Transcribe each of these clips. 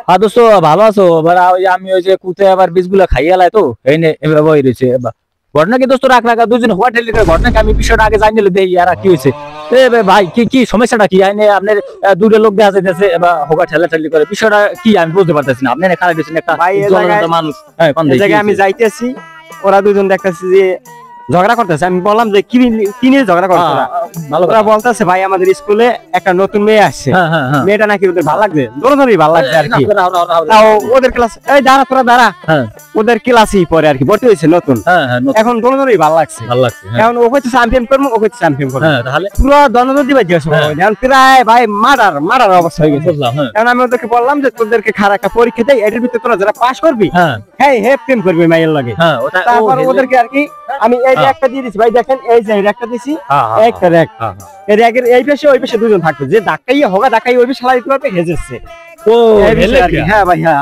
হ্যাঁ দোস্ত ভালো আছো? আমি ওই যে কুতে আবার বীজগুলা খাইয়ালাই তো এই নে এভাবে রয়েছে। ঘটনা কি দোস্ত, রাখ রাখা দুজন হোটেল ঘটনা কি, আমি বিষয়টা আগে জানিয়ে দেখি আর কি হয়েছে। ভাই কি কি সমস্যাটা কি আইনে আপনার? দুটো লোক দেখা যাইতেছে বা হোগা ঠেলা ঠেলি করে, বিষয়টা কি আমি বুঝতে পারতেছি না। আপনি খারাপ দিচ্ছেন একটা ভাই এই জনগণ মানুষ। হ্যাঁ কোন এই জায়গায় আমি যাইতেছি, ওরা দুজন দেখতেছি যে ঝগড়া করতেছে। আমি বললাম যে কি নিয়ে ঝগড়া করছো? ওরা বলতেছে ভাই আমাদের স্কুলে একটা নতুন মেয়ে আসছে, মেয়েটা নাকি ওদের ভালো লাগছে, দৌড়াদৌড়ি ভালো লাগছে আর কি। তাও ওদের ক্লাস, এই দাঁড়া তোরা দাঁড়া, ওদের ক্লাসই পরে আর কি, ভর্তি হয়েছে নতুন, এখন দৌড়াদৌড়ি ভালো লাগছে। এখন ও হচ্ছে চ্যাম্পিয়ন করবো, ও হচ্ছে চ্যাম্পিয়ন করবো, তাহলে পুরো দ্বন্দ্ব দিবে গেছে। এখন প্রায় ভাই মারার অবস্থা হয়ে গেছে। এখন আমি ওদেরকে বললাম যে তোদেরকে খারাপ একটা পরীক্ষা দেয়, এটার ভিতরে তোরা যারা পাস করবি হ্যাঁ হে প্রেম করবি মাইয়ের লাগে। তারপর ওদেরকে আর কি আমি এই যে একটা দিয়ে দিছি ভাই, দেখেন এই যে একটা দিছি, একটা র্যাক, এই র্যাকের এই পাশে ওই পাশে দুজন থাকবে, যে ধাক্কাই হোগা ধাক্কাই ওই পাশে দিতে পারবে, হেজেছে। হ্যাঁ ভাই হ্যাঁ,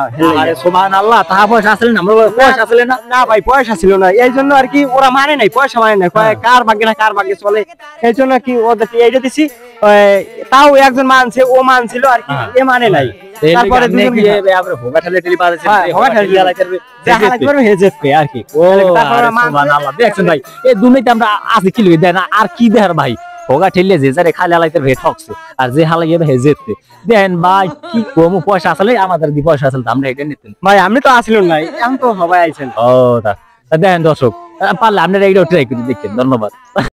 সুবহানাল্লাহ। টাকা পয়সা আসলে না, আমরা পয়সা আসলে না, না ভাই পয়সা ছিল না, এই জন্য আর কি ওরা মানে নাই, পয়সা মানে নাই, কার ভাগ্যে না কার ভাগ্যে চলে, এই জন্য কি ওদেরকে এইটা দিছি। তাও একজন মানছে, ও মানছিল আর কি, এ মানে নাই। তারপরে হোগা ঠেলে টেলি পাচ্ছে, হেজেছে আর কি। দেখছেন ভাই এই দুনিয়াতে আমরা আছি কি লই দেন আর কি দেখার ভাই। হোগা ঠেললে যে যারে খালি হালাইতে ভে ঠকছে, আর যে হালাই হেজেতে দেন ভাই কি কম পয়সা আসলে আমাদের দি পয়সা আসলে আমরা এটা নিতেন ভাই। আমি তো আসিল নাই, এখন তো সবাই আইছেন। ও তা দেখেন দর্শক, পারলে আপনারা এইটাও ট্রাই করে দেখেন। ধন্যবাদ।